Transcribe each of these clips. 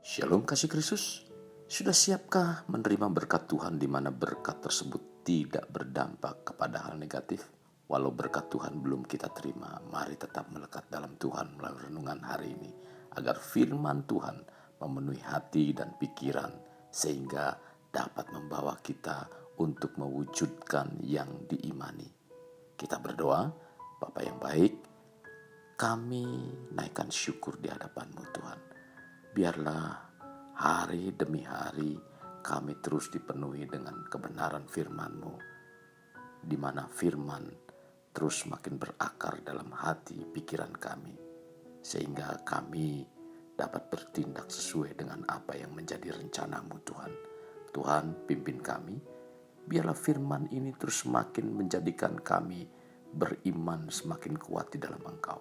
Shalom kasih Kristus. Sudah siapkah menerima berkat Tuhan di mana berkat tersebut tidak berdampak kepada hal negatif? Walau berkat Tuhan belum kita terima, mari tetap melekat dalam Tuhan melalui renungan hari ini, agar firman Tuhan memenuhi hati dan pikiran, sehingga dapat membawa kita untuk mewujudkan yang diimani. Kita berdoa. Bapa yang baik, kami naikkan syukur di hadapan-Mu Tuhan. Biarlah hari demi hari kami terus dipenuhi dengan kebenaran firman-Mu, di mana firman terus makin berakar dalam hati pikiran kami, sehingga kami dapat bertindak sesuai dengan apa yang menjadi rencana-Mu Tuhan. Tuhan, pimpin kami, biarlah firman ini terus semakin menjadikan kami beriman semakin kuat di dalam Engkau,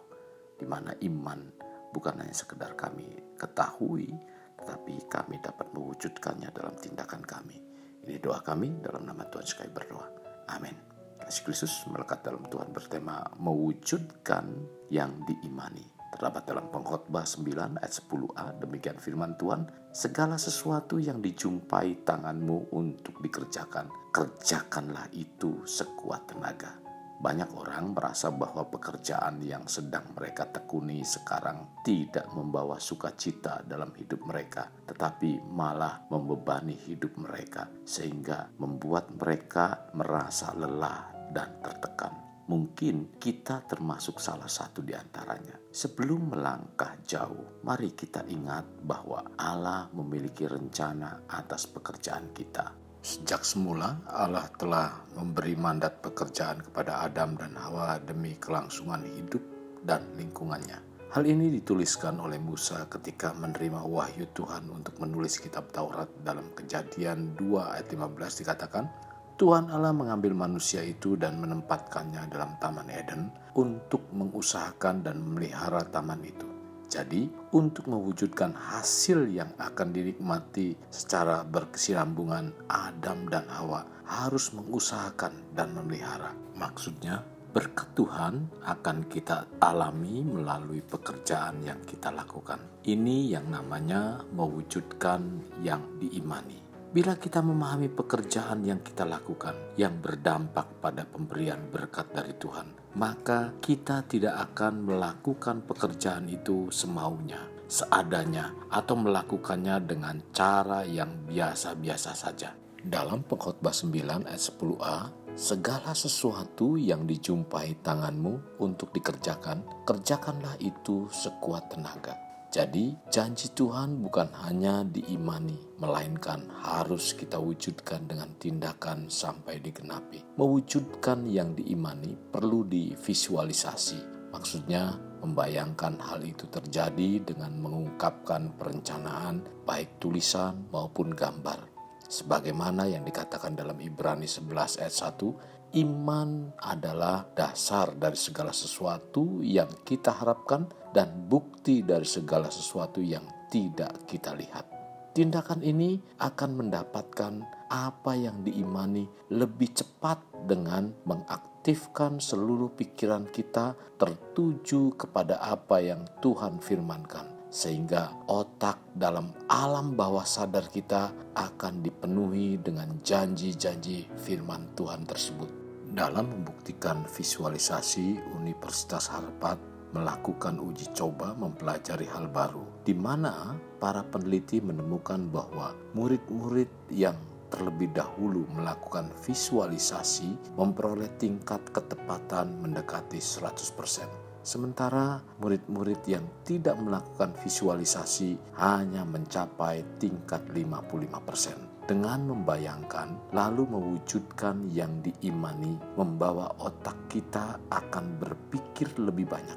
di mana iman bukan hanya sekedar kami ketahui, tetapi kami dapat mewujudkannya dalam tindakan kami. Ini doa kami dalam nama Tuhan sekali berdoa. Amin. Kasih Kristus melekat dalam Tuhan bertema mewujudkan yang diimani. Terdapat dalam Pengkhotbah 9 ayat 10a, demikian firman Tuhan, segala sesuatu yang dijumpai tanganmu untuk dikerjakan, kerjakanlah itu sekuat tenaga. Banyak orang merasa bahwa pekerjaan yang sedang mereka tekuni sekarang tidak membawa sukacita dalam hidup mereka, tetapi malah membebani hidup mereka, sehingga membuat mereka merasa lelah dan tertekan. Mungkin kita termasuk salah satu di antaranya. Sebelum melangkah jauh, mari kita ingat bahwa Allah memiliki rencana atas pekerjaan kita. Sejak semula Allah telah memberi mandat pekerjaan kepada Adam dan Hawa demi kelangsungan hidup dan lingkungannya. Hal ini dituliskan oleh Musa ketika menerima wahyu Tuhan untuk menulis kitab Taurat. Dalam Kejadian 2 ayat 15 dikatakan, Tuhan Allah mengambil manusia itu dan menempatkannya dalam Taman Eden untuk mengusahakan dan memelihara taman itu. Jadi, untuk mewujudkan hasil yang akan dinikmati secara berkesinambungan, Adam dan Hawa harus mengusahakan dan memelihara. Maksudnya, berkat Tuhan akan kita alami melalui pekerjaan yang kita lakukan. Ini yang namanya mewujudkan yang diimani. Bila kita memahami pekerjaan yang kita lakukan yang berdampak pada pemberian berkat dari Tuhan, maka kita tidak akan melakukan pekerjaan itu semaunya, seadanya, atau melakukannya dengan cara yang biasa-biasa saja. Dalam Pengkhotbah 9 ayat 10a, segala sesuatu yang dijumpai tanganmu untuk dikerjakan, kerjakanlah itu sekuat tenaga. Jadi, janji Tuhan bukan hanya diimani, melainkan harus kita wujudkan dengan tindakan sampai digenapi. Mewujudkan yang diimani perlu divisualisasi. Maksudnya, membayangkan hal itu terjadi dengan mengungkapkan perencanaan, baik tulisan maupun gambar. Sebagaimana yang dikatakan dalam Ibrani 11 ayat 1, iman adalah dasar dari segala sesuatu yang kita harapkan dan bukti dari segala sesuatu yang tidak kita lihat. Tindakan ini akan mendapatkan apa yang diimani lebih cepat dengan mengaktifkan seluruh pikiran kita tertuju kepada apa yang Tuhan firmankan. Sehingga otak dalam alam bawah sadar kita akan dipenuhi dengan janji-janji firman Tuhan tersebut. Dalam membuktikan visualisasi, Universitas Harvard melakukan uji coba mempelajari hal baru, di mana para peneliti menemukan bahwa murid-murid yang terlebih dahulu melakukan visualisasi memperoleh tingkat ketepatan mendekati 100%. Sementara murid-murid yang tidak melakukan visualisasi hanya mencapai tingkat 55%. Dengan membayangkan lalu mewujudkan yang diimani membawa otak kita akan berpikir lebih banyak.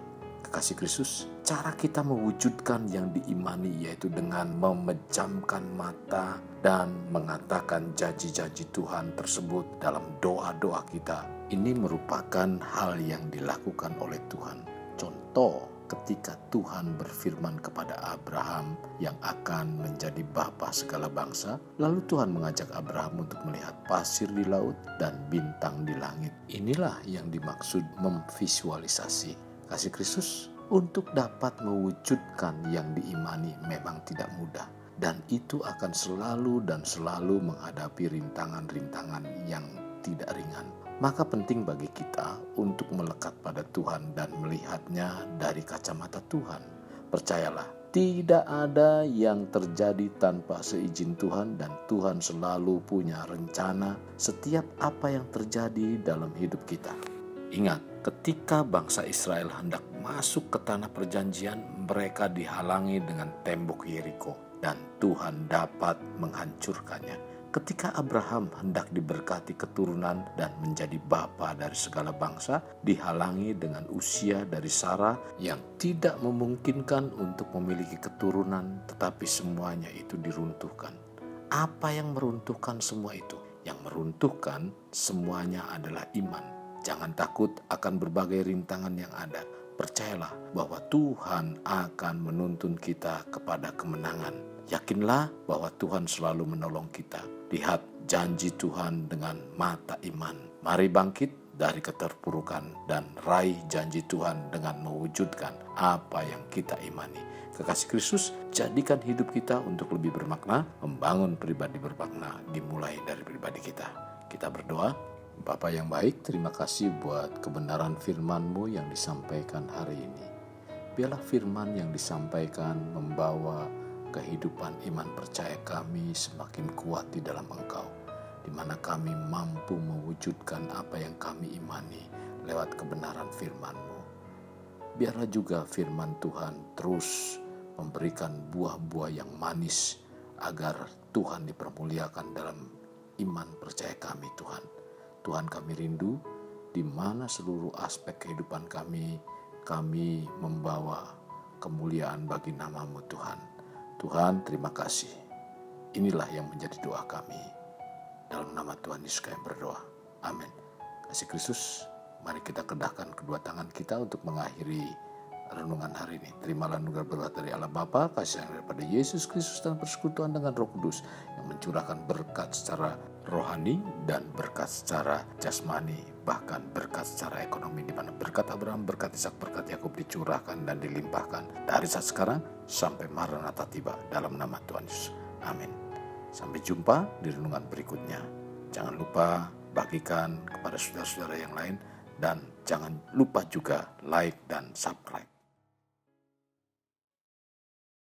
Kekasih Kristus, cara kita mewujudkan yang diimani yaitu dengan memejamkan mata dan mengatakan janji-janji Tuhan tersebut dalam doa-doa kita. Ini merupakan hal yang dilakukan oleh Tuhan. Contoh, ketika Tuhan berfirman kepada Abraham yang akan menjadi bapa segala bangsa, lalu Tuhan mengajak Abraham untuk melihat pasir di laut dan bintang di langit. Inilah yang dimaksud memvisualisasi. Kasih Kristus, untuk dapat mewujudkan yang diimani memang tidak mudah. dan itu akan selalu dan selalu menghadapi rintangan-rintangan yang tidak ringan. Maka penting bagi kita untuk melekat pada Tuhan dan melihatnya dari kacamata Tuhan. Percayalah, tidak ada yang terjadi tanpa seizin Tuhan, dan Tuhan selalu punya rencana setiap apa yang terjadi dalam hidup kita. Ingat, ketika bangsa Israel hendak masuk ke tanah perjanjian, mereka dihalangi dengan tembok Yeriko dan Tuhan dapat menghancurkannya. Ketika Abraham hendak diberkati keturunan dan menjadi bapa dari segala bangsa, dihalangi dengan usia dari Sarah yang tidak memungkinkan untuk memiliki keturunan, tetapi semuanya itu diruntuhkan. Apa yang meruntuhkan semua itu? Yang meruntuhkan semuanya adalah iman. Jangan takut akan berbagai rintangan yang ada. Percayalah bahwa Tuhan akan menuntun kita kepada kemenangan. Yakinlah bahwa Tuhan selalu menolong kita. Lihat janji Tuhan dengan mata iman. Mari bangkit dari keterpurukan dan raih janji Tuhan dengan mewujudkan apa yang kita imani. Kekasih Kristus, jadikan hidup kita untuk lebih bermakna, membangun pribadi bermakna dimulai dari pribadi kita. Kita berdoa. Bapa yang baik, terima kasih buat kebenaran firman-Mu yang disampaikan hari ini. Biarlah firman yang disampaikan membawa kehidupan iman percaya kami semakin kuat di dalam Engkau, di mana kami mampu mewujudkan apa yang kami imani lewat kebenaran firman-Mu. Biarlah juga firman Tuhan terus memberikan buah-buah yang manis agar Tuhan dipermuliakan dalam iman percaya kami, Tuhan. Tuhan, kami rindu di mana seluruh aspek kehidupan kami membawa kemuliaan bagi nama-Mu, Tuhan. Tuhan, terima kasih. Inilah yang menjadi doa kami. Dalam nama Tuhan Yesus kami berdoa. Amin. Kasih Kristus, mari kita kedahkan kedua tangan kita untuk mengakhiri renungan hari ini. Terimalah anugerah berkat dari Allah Bapa, kasih sayang daripada Yesus Kristus, dan persekutuan dengan Roh Kudus yang mencurahkan berkat secara rohani dan berkat secara jasmani, bahkan berkat secara ekonomi, di mana berkat Abraham, berkat Ishak, berkat Yakub dicurahkan dan dilimpahkan dari saat sekarang sampai Maranatha tiba, dalam nama Tuhan Yesus. Amin. Sampai jumpa di renungan berikutnya. Jangan lupa bagikan kepada saudara-saudara yang lain, dan jangan lupa juga like dan subscribe.